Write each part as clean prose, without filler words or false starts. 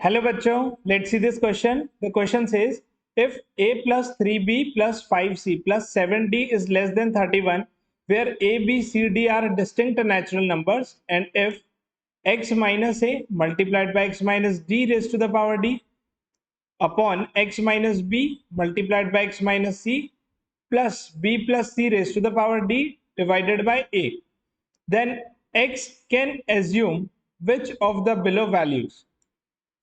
Hello बच्चों, let's see this question. The question says, if a plus 3b plus 5c plus 7d is less than 31, where a, b, c, d are distinct natural numbers, and if x minus a multiplied by x minus d raised to the power d upon x minus b multiplied by x minus c plus b plus c raised to the power d divided by a, then x can assume which of the below values.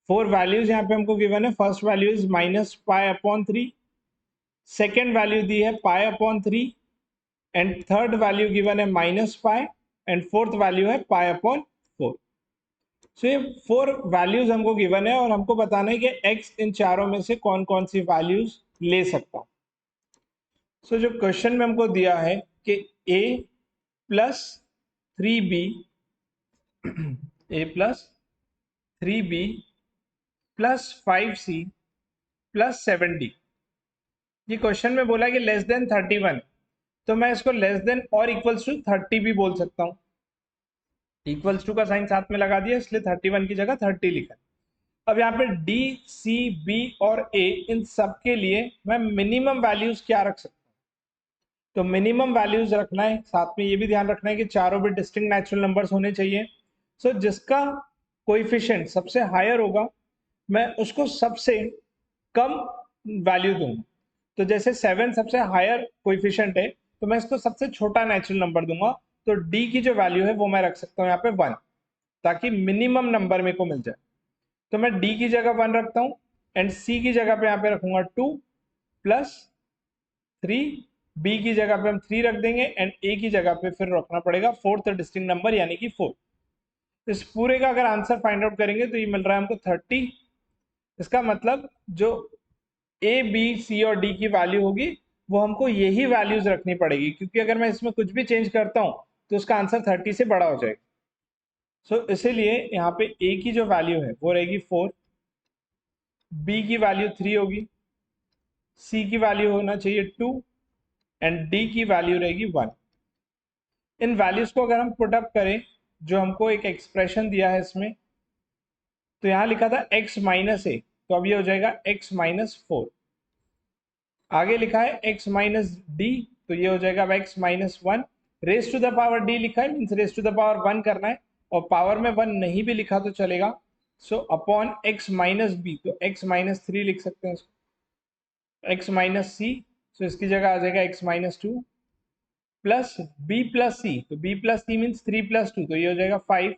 Four values यहाँ पे हमको given है. First value is minus pi upon 3, second value दी है pi upon 3, and third value given है minus pi, and fourth value है pi upon 4. सो ये four values हमको गिवन है और हमको बताना है कि x इन चारों में से कौन कौन सी वैल्यूज ले सकता हूं. सो जो क्वेश्चन में हमको दिया है कि a plus 3b a plus 3b plus 5c plus 7d, ये क्वेश्चन में बोला कि लेस देन 31, तो मैं इसको लेस देन और इक्वल्स टू 30 भी बोल सकता हूं. इक्वल्स टू का साइन साथ में लगा दिया, इसलिए 31 की जगह 30 लिखा. अब यहाँ पे डी, सी, बी और ए, इन सब के लिए मैं मिनिमम वैल्यूज क्या रख सकता हूँ. तो मिनिमम वैल्यूज रखना है, साथ में ये भी ध्यान रखना है कि चारों भी डिस्टिंक्ट नेचुरल नंबर्स होने चाहिए. सो जिसका कोएफिशिएंट सबसे हायर होगा मैं उसको सबसे कम वैल्यू दूंगा. तो जैसे 7 सबसे हायर कोएफिशिएंट है, तो मैं इसको सबसे छोटा नेचुरल नंबर दूंगा. तो डी की जो वैल्यू है वो मैं रख सकता हूँ यहाँ पे 1, ताकि मिनिमम नंबर मेरे को मिल जाए. तो मैं डी की जगह 1 रखता हूँ, एंड सी की जगह पे यहाँ पे रखूंगा 2 प्लस 3, बी की जगह पे हम 3 रख देंगे, एंड ए की जगह पे फिर रखना पड़ेगा फोर्थ डिस्टिंक्ट नंबर यानी कि 4. इस पूरे का अगर आंसर फाइंड आउट करेंगे तो ये मिल रहा है हमको 30. इसका मतलब जो ए, बी, सी और डी की वैल्यू होगी वो हमको यही वैल्यूज रखनी पड़ेगी, क्योंकि अगर मैं इसमें कुछ भी चेंज करता हूं तो उसका आंसर 30 से बड़ा हो जाएगा. सो इसीलिए यहाँ पे ए की जो वैल्यू है वो रहेगी 4, बी की वैल्यू 3 होगी, सी की वैल्यू होना चाहिए 2, एंड डी की वैल्यू रहेगी 1. इन वैल्यूज को अगर हम पुट अप करें, जो हमको एक एक्सप्रेशन दिया है इसमें, तो यहाँ लिखा था x माइनस ए, तो अब ये हो जाएगा x माइनस 4. आगे लिखा है x माइनस डी, तो ये हो जाएगा x minus 1. Raise to the power d लिखा है, means raise to the power 1 करना है, और पावर में 1 नहीं भी लिखा तो चलेगा. So upon x minus B, तो x माइनस 3 लिख सकते हैं इसको, x माइनस सी, सो इसकी जगह आ जाएगा x minus 2 plus b plus C, तो b plus C means 3 plus 2, तो ये हो जाएगा 5.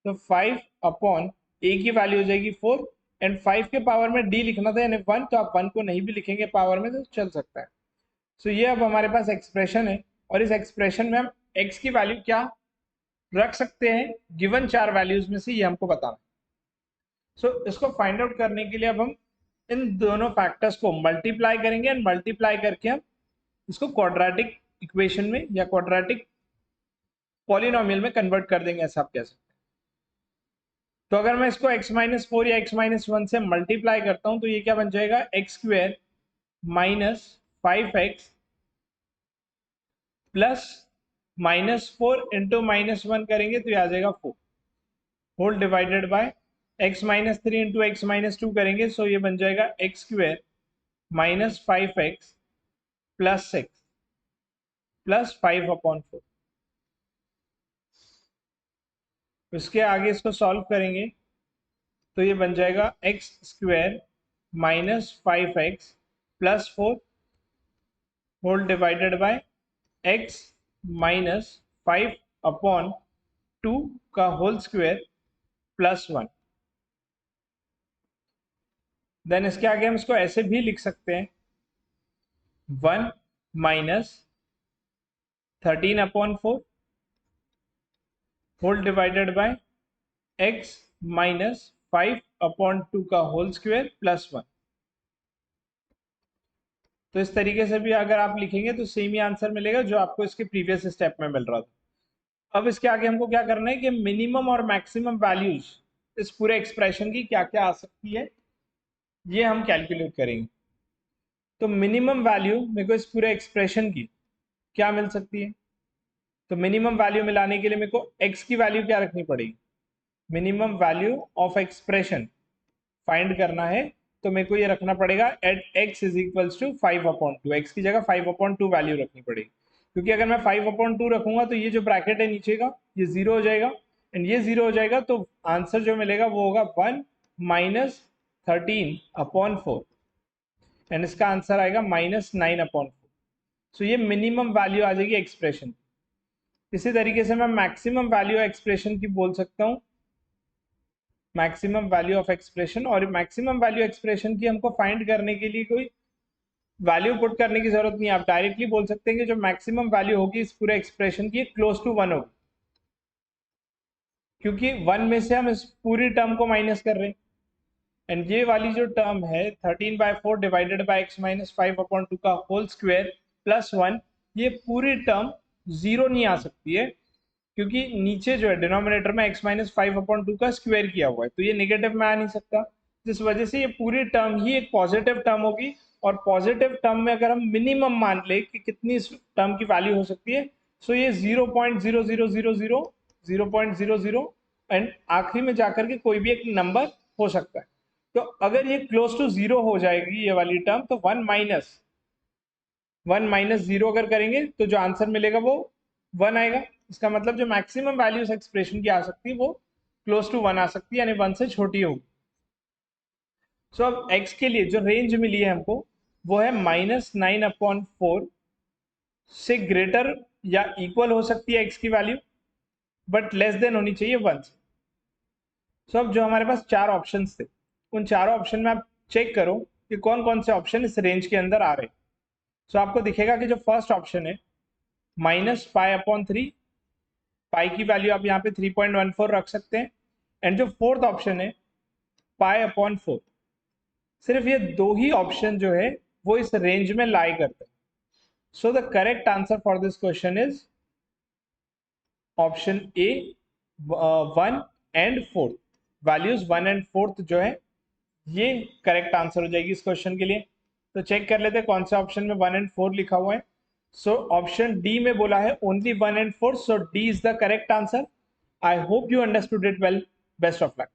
तो 5 अपॉन a की वैल्यू हो जाएगी 4, एंड 5 के पावर में d लिखना था यानी 1, तो आप 1 को नहीं भी लिखेंगे पावर में तो चल सकता है. सो ये अब हमारे पास एक्सप्रेशन है, और इस एक्सप्रेशन में हम x की वैल्यू क्या रख सकते हैं गिवन चार वैल्यूज में से, ये हमको बताना. सो इसको फाइंड आउट करने के लिए अब हम इन दोनों फैक्टर्स को मल्टीप्लाई करेंगे, एंड मल्टीप्लाई करके हम इसको क्वाड्रेटिक इक्वेशन में या क्वाड्रेटिक पॉलिनोमियल में कन्वर्ट कर देंगे, ऐसा आप कह सकते हैं. तो अगर मैं इसको x माइनस 4 या x माइनस 1 से मल्टीप्लाई करता हूं तो ये क्या बन जाएगा, x square minus 5x plus minus 4 into minus 1 करेंगे तो ये आ जाएगा 4 whole divided by x minus 3 into x minus 2 करेंगे, सो ये बन जाएगा x square minus 5x plus 6 plus 5 upon 4. उसके आगे इसको सॉल्व करेंगे तो ये बन जाएगा x square minus 5x plus 4 whole divided by x minus 5 upon 2 का होल स्क्वायर प्लस 1. देन इसके आगे हम इसको ऐसे भी लिख सकते हैं, 1 minus 13 upon 4 whole divided by x minus 5 upon 2 का होल स्क्वायर प्लस 1. तो इस तरीके से भी अगर आप लिखेंगे तो सेम ही आंसर मिलेगा जो आपको इसके प्रीवियस स्टेप में मिल रहा था. अब इसके आगे हमको क्या करना है कि मिनिमम और मैक्सिमम वैल्यूज इस पूरे एक्सप्रेशन की क्या क्या आ सकती है ये हम कैलकुलेट करेंगे. तो मिनिमम वैल्यू मेरे को इस पूरे एक्सप्रेशन की क्या मिल सकती है, तो मिनिमम वैल्यू मिलाने के लिए मेरे को x की वैल्यू क्या रखनी पड़ेगी, minimum value of expression find करना है तो मेरे को ये रखना पड़ेगा at x is equals to 5/2, x की जगह 5/2 वैल्यू रखनी पड़ेगी, क्योंकि अगर मैं 5/2 रखूंगा तो ये जो ब्रैकेट है नीचे का ये 0 हो जाएगा, एंड ये 0 हो जाएगा तो आंसर जो मिलेगा वो होगा 1 माइनस 13/4, एंड इसका आंसर आएगा -9/4। सो ये मिनिमम वैल्यू आ जाएगी एक्सप्रेशन। इसी तरीके से मैं मैक्सिमम वैल्यू एक्सप्रेशन की बोल सकता हूँ, मैक्सिमम वैल्यू ऑफ एक्सप्रेशन, और मैक्सिमम वैल्यू एक्सप्रेशन की हमको फाइंड करने के लिए कोई वैल्यू पुट करने की जरूरत नहीं है। आप डायरेक्टली बोल सकते हैं कि जो मैक्सिमम वैल्यू होगी इस पूरे एक्सप्रेशन की क्लोज टू 1 होगी, क्योंकि 1 में से हम इस पूरी टर्म को माइनस कर रहे हैं, एंड ये वाली जो टर्म है 13/4 डिवाइडेड बाई x माइनस 5/2 का होल स्क्वायर प्लस 1, ये पूरी टर्म 0 नहीं आ सकती है, क्योंकि नीचे जो है डिनोमिनेटर में x माइनस 5/2 का स्क्वायर किया हुआ है, तो ये नेगेटिव में आ नहीं सकता, जिस वजह से ये पूरी टर्म ही एक पॉजिटिव टर्म होगी। और पॉजिटिव टर्म में अगर हम मिनिमम मान ले कि कितनी टर्म की वैल्यू हो सकती है, सो ये 0.0000, 0.00, एंड आखिरी में जाकर के कोई भी एक नंबर हो सकता है। तो अगर ये क्लोज टू 0 हो जाएगी ये वाली टर्म, तो 1 माइनस 0 अगर करेंगे तो जो आंसर मिलेगा वो 1 आएगा। इसका मतलब जो मैक्सिमम वैल्यूज एक्सप्रेशन की आ सकती है वो क्लोज टू 1 आ सकती है, यानी 1 से छोटी होगी। सो अब x के लिए जो रेंज मिली है हमको वो है -9/4 से ग्रेटर या इक्वल हो सकती है x की वैल्यू, बट लेस देन होनी चाहिए 1 से। सो अब जो हमारे पास चार ऑप्शन थे, उन चारों ऑप्शन में आप चेक करो कि कौन कौन से ऑप्शन इस रेंज के अंदर आ रहे हैं। सो आपको दिखेगा कि जो फर्स्ट ऑप्शन है -π/3, पाई की वैल्यू आप यहाँ पे 3.14 रख सकते हैं, एंड जो फोर्थ ऑप्शन है π/4, सिर्फ ये दो ही ऑप्शन जो है वो इस रेंज में लाई करते हैं। So the correct answer for this question is option A, 1 and 4, values 1 and 4 जो है ये करेक्ट आंसर हो जाएगी इस क्वेश्चन के लिए। तो चेक कर लेते हैं कौन सा ऑप्शन में 1 एंड 4 लिखा हुआ है। सो ऑप्शन डी में बोला है only 1 and 4, so D is the correct answer. I hope you understood it well. Best of luck.